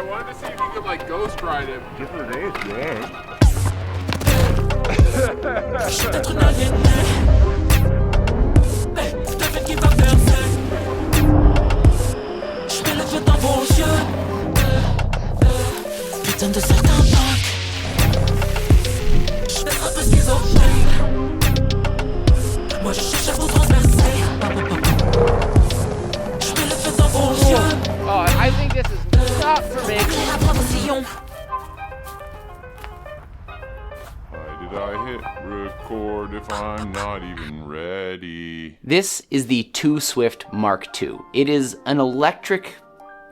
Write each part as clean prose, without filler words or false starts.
I wanted to see if you could like ghost ride it. Different days, yeah. Oh, I think this is not for me. Why did I hit record if I'm not even ready? This is the 2Swift Mark II. It is an electric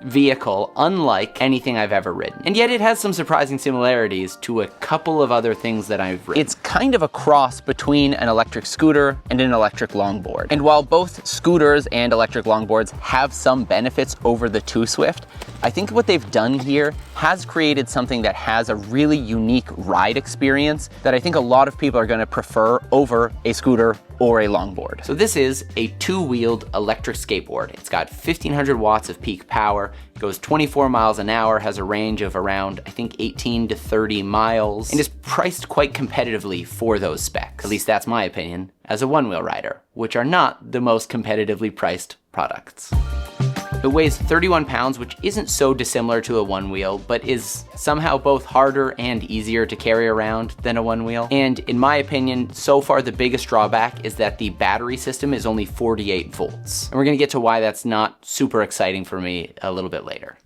vehicle unlike anything I've ever ridden. And yet it has some surprising similarities to a couple of other things that I've ridden. It's kind of a cross between an electric scooter and an electric longboard. And while both scooters and electric longboards have some benefits over the 2Swift, I think what they've done here has created something that has a really unique ride experience that I think a lot of people are going to prefer over a scooter or a longboard. So this is a two-wheeled electric skateboard. It's got 1500 watts of peak power, goes 24 miles an hour, has a range of around, I think, 18 to 30 miles, and is priced quite competitively for those specs. At least that's my opinion as a one-wheel rider, which are not the most competitively priced products. It weighs 31 pounds, which isn't so dissimilar to a one wheel, but is somehow both harder and easier to carry around than a one wheel. And in my opinion, so far the biggest drawback is that the battery system is only 48 volts. And we're gonna get to why that's not super exciting for me a little bit later.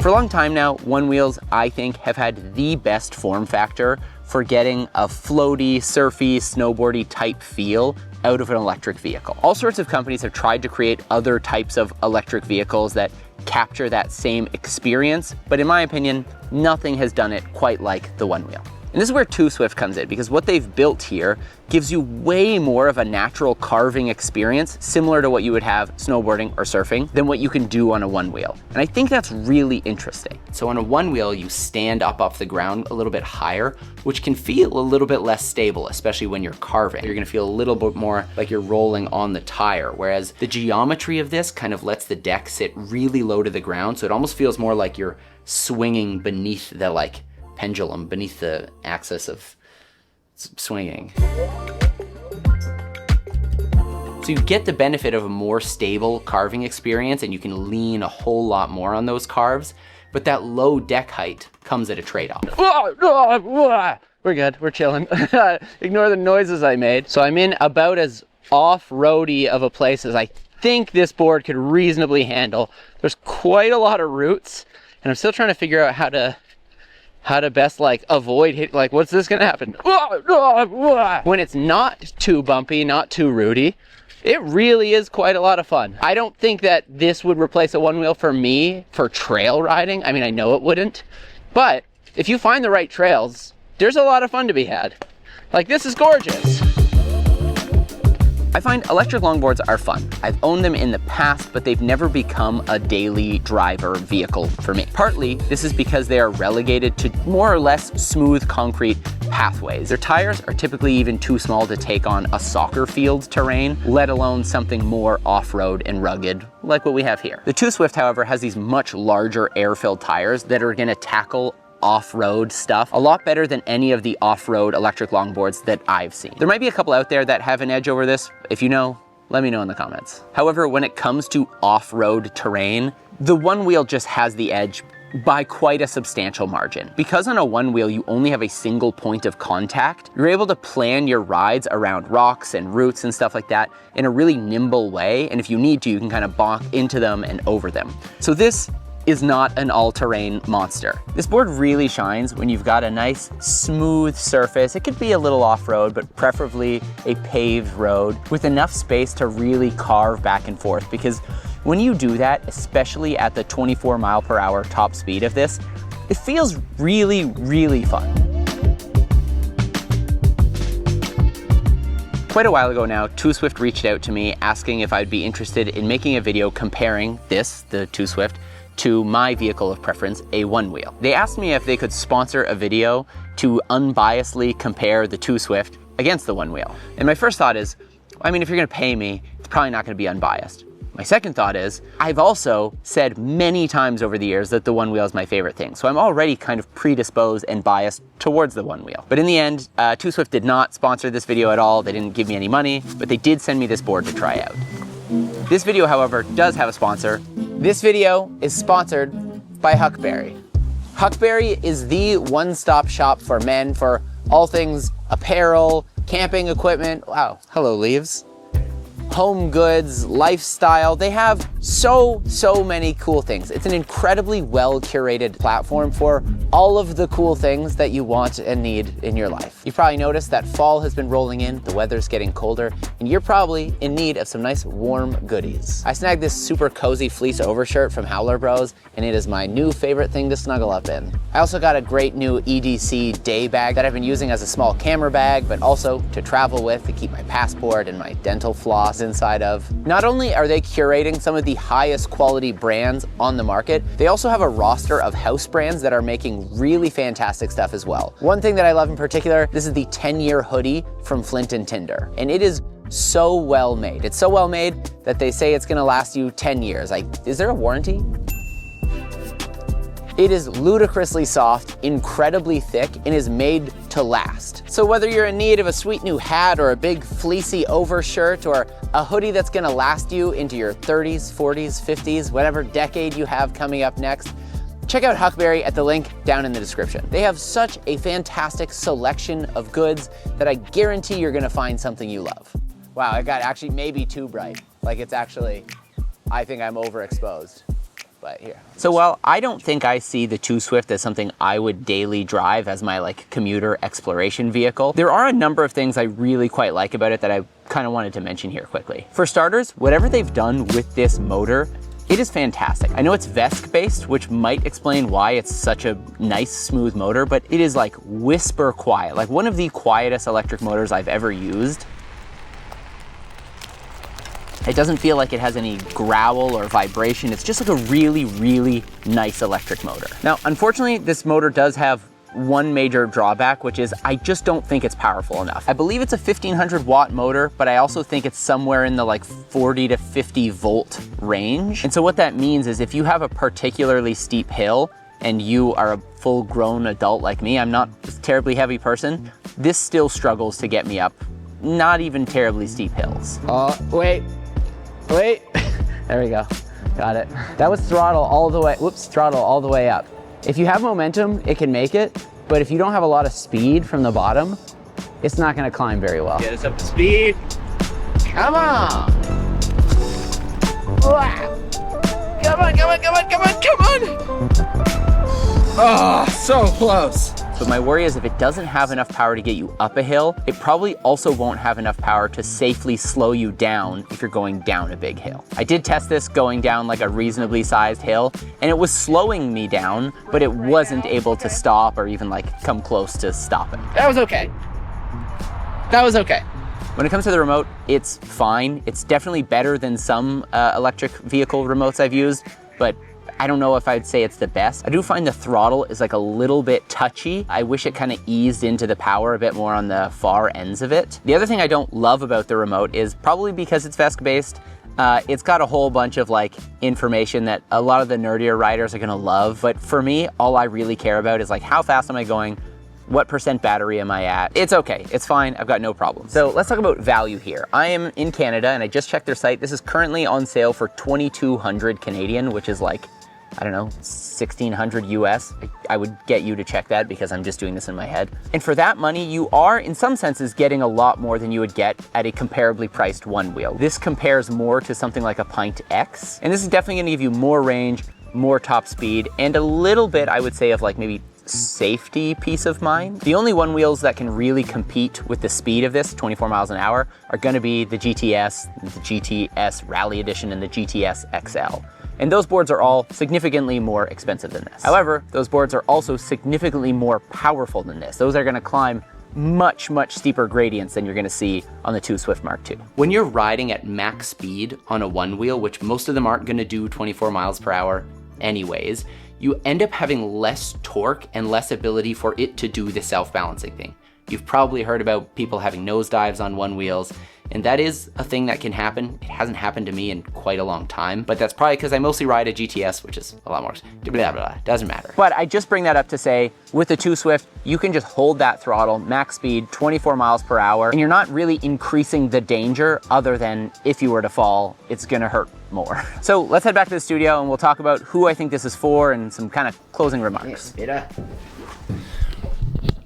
For a long time now, one wheels, I think, have had the best form factor for getting a floaty, surfy, snowboardy type feel out of an electric vehicle. All sorts of companies have tried to create other types of electric vehicles that capture that same experience, but in my opinion, nothing has done it quite like the one wheel. And this is where 2Swift comes in, because what they've built here gives you way more of a natural carving experience, similar to what you would have snowboarding or surfing, than what you can do on a one wheel. And I think that's really interesting. So on a one wheel, you stand up off the ground a little bit higher, which can feel a little bit less stable, especially when you're carving. You're gonna feel a little bit more like you're rolling on the tire, whereas the geometry of this kind of lets the deck sit really low to the ground, so it almost feels more like you're swinging beneath the pendulum, beneath the axis of swinging. So you get the benefit of a more stable carving experience, and you can lean a whole lot more on those carves, but that low deck height comes at a trade-off. We're good, we're chilling. Ignore the noises I made. So I'm in about as off-roady of a place as I think this board could reasonably handle. There's quite a lot of roots, and I'm still trying to figure out how to best avoid hit, what's this gonna happen? When it's not too bumpy, not too rooty, it really is quite a lot of fun. I don't think that this would replace a one wheel for me for trail riding. I mean, I know it wouldn't, but if you find the right trails, there's a lot of fun to be had. This is gorgeous. I find electric longboards are fun. I've owned them in the past, but they've never become a daily driver vehicle for me. Partly, this is because they are relegated to more or less smooth concrete pathways. Their tires are typically even too small to take on a soccer field terrain, let alone something more off-road and rugged like what we have here. The 2Swift, however, has these much larger air-filled tires that are gonna tackle off-road stuff a lot better than any of the off-road electric longboards that I've seen. There might be a couple out there that have an edge over this. If you know, let me know in the comments. However, when it comes to off-road terrain, the one wheel just has the edge by quite a substantial margin. Because on a one wheel, you only have a single point of contact, you're able to plan your rides around rocks and roots and stuff like that in a really nimble way. And if you need to, you can kind of bonk into them and over them. So this is not an all-terrain monster. This board really shines when you've got a nice smooth surface. It could be a little off-road, but preferably a paved road with enough space to really carve back and forth, because when you do that, especially at the 24 mile per hour top speed of this, it feels really, really fun. Quite a while ago now, 2Swift reached out to me asking if I'd be interested in making a video comparing this, the 2Swift, to my vehicle of preference, a one wheel. They asked me if they could sponsor a video to unbiasedly compare the 2Swift against the one wheel. And my first thought is, I mean, if you're gonna pay me, it's probably not gonna be unbiased. My second thought is, I've also said many times over the years that the Onewheel is my favorite thing, so I'm already kind of predisposed and biased towards the Onewheel. But in the end, 2Swift did not sponsor this video at all. They didn't give me any money, but they did send me this board to try out. This video, however, does have a sponsor. This video is sponsored by Huckberry. Huckberry is the one-stop shop for men for all things apparel, camping equipment, wow, hello leaves, home goods, lifestyle. They have so many cool things. It's an incredibly well-curated platform for all of the cool things that you want and need in your life. You've probably noticed that fall has been rolling in, the weather's getting colder, and you're probably in need of some nice warm goodies. I snagged this super cozy fleece overshirt from Howler Bros, and it is my new favorite thing to snuggle up in. I also got a great new EDC day bag that I've been using as a small camera bag, but also to travel with, to keep my passport and my dental floss inside of. Not only are they curating some of the highest quality brands on the market, they also have a roster of house brands that are making really fantastic stuff as well. One thing that I love in particular, this is the 10-year hoodie from Flint & Tinder, and it is so well made. It's so well made that they say it's gonna last you 10 years. Like, is there a warranty? It is ludicrously soft, incredibly thick, and is made to last. So whether you're in need of a sweet new hat or a big fleecy overshirt or a hoodie that's gonna last you into your 30s, 40s, 50s, whatever decade you have coming up next, check out Huckberry at the link down in the description. They have such a fantastic selection of goods that I guarantee you're gonna find something you love. Wow, it got actually maybe too bright. Like it's actually, I think I'm overexposed. But here. So while I don't think I see the 2Swift as something I would daily drive as my like commuter exploration vehicle, there are a number of things I really quite like about it that I kind of wanted to mention here quickly. For starters, whatever they've done with this motor, it is fantastic. I know it's VESC based, which might explain why it's such a nice, smooth motor, but it is like whisper quiet, like one of the quietest electric motors I've ever used. It doesn't feel like it has any growl or vibration. It's just like a really nice electric motor. Now, unfortunately, this motor does have one major drawback, which is I just don't think it's powerful enough. I believe it's a 1500 watt motor, but I also think it's somewhere in the like 40 to 50 volt range. And so what that means is if you have a particularly steep hill and you are a full grown adult like me, I'm not a terribly heavy person, this still struggles to get me up not even terribly steep hills. Wait. There we go. Got it. That was throttle all the way, throttle all the way up. If you have momentum, it can make it, but if you don't have a lot of speed from the bottom, it's not gonna climb very well. Get us up to speed. Come on. Come on. Oh, so close. But my worry is if it doesn't have enough power to get you up a hill, it probably also won't have enough power to safely slow you down if you're going down a big hill. I did test this going down like a reasonably sized hill, and it was slowing me down, but it wasn't able to stop or even like come close to stopping. That was okay. When it comes to the remote, it's fine. It's definitely better than some electric vehicle remotes I've used, but I don't know if I'd say it's the best. I do find the throttle is like a little bit touchy. I wish it kind of eased into the power a bit more on the far ends of it. The other thing I don't love about the remote is probably because it's VESC based, it's got a whole bunch of like information that a lot of the nerdier riders are gonna love. But for me, all I really care about is like how fast am I going? What % battery am I at? It's okay, it's fine, I've got no problems. So let's talk about value here. I am in Canada and I just checked their site. This is currently on sale for 2,200 Canadian, which is like, I don't know, 1,600 US. I would get you to check that because I'm just doing this in my head. And for that money, you are in some senses getting a lot more than you would get at a comparably priced Onewheel. This compares more to something like a Pint X. And this is definitely gonna give you more range, more top speed, and a little bit, I would say, of like maybe safety peace of mind. The only Onewheels that can really compete with the speed of this, 24 miles an hour, are gonna be the GTS, the GTS Rally Edition, and the GTS XL. And those boards are all significantly more expensive than this. However, those boards are also significantly more powerful than this. Those are gonna climb much steeper gradients than you're gonna see on the 2Swift Mark II. When you're riding at max speed on a Onewheel, which most of them aren't gonna do 24 miles per hour anyways, you end up having less torque and less ability for it to do the self-balancing thing. You've probably heard about people having nosedives on Onewheels. And that is a thing that can happen. It hasn't happened to me in quite a long time, but that's probably because I mostly ride a GTS, which is a lot more, blah, blah, doesn't matter. But I just bring that up to say, with the 2Swift, you can just hold that throttle, max speed, 24 miles per hour, and you're not really increasing the danger other than if you were to fall, it's gonna hurt more. So let's head back to the studio and we'll talk about who I think this is for and some kind of closing remarks.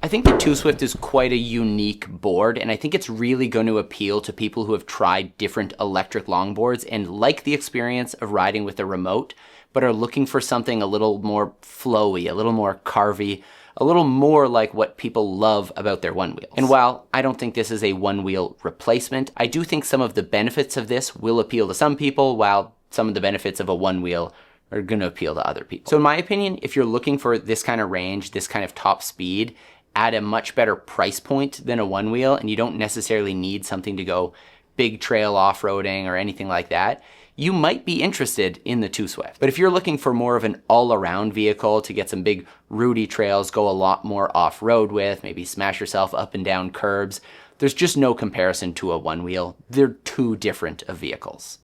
I think the 2Swift is quite a unique board, and I think it's really going to appeal to people who have tried different electric longboards and like the experience of riding with a remote, but are looking for something a little more flowy, a little more carvy, a little more like what people love about their Onewheels. And while I don't think this is a Onewheel replacement, I do think some of the benefits of this will appeal to some people, while some of the benefits of a Onewheel are going to appeal to other people. So in my opinion, if you're looking for this kind of range, this kind of top speed, at a much better price point than a Onewheel, and you don't necessarily need something to go big trail off-roading or anything like that, you might be interested in the 2Swift. But if you're looking for more of an all-around vehicle to get some big rooty trails, go a lot more off-road with, maybe smash yourself up and down curbs, there's just no comparison to a Onewheel. They're too different of vehicles.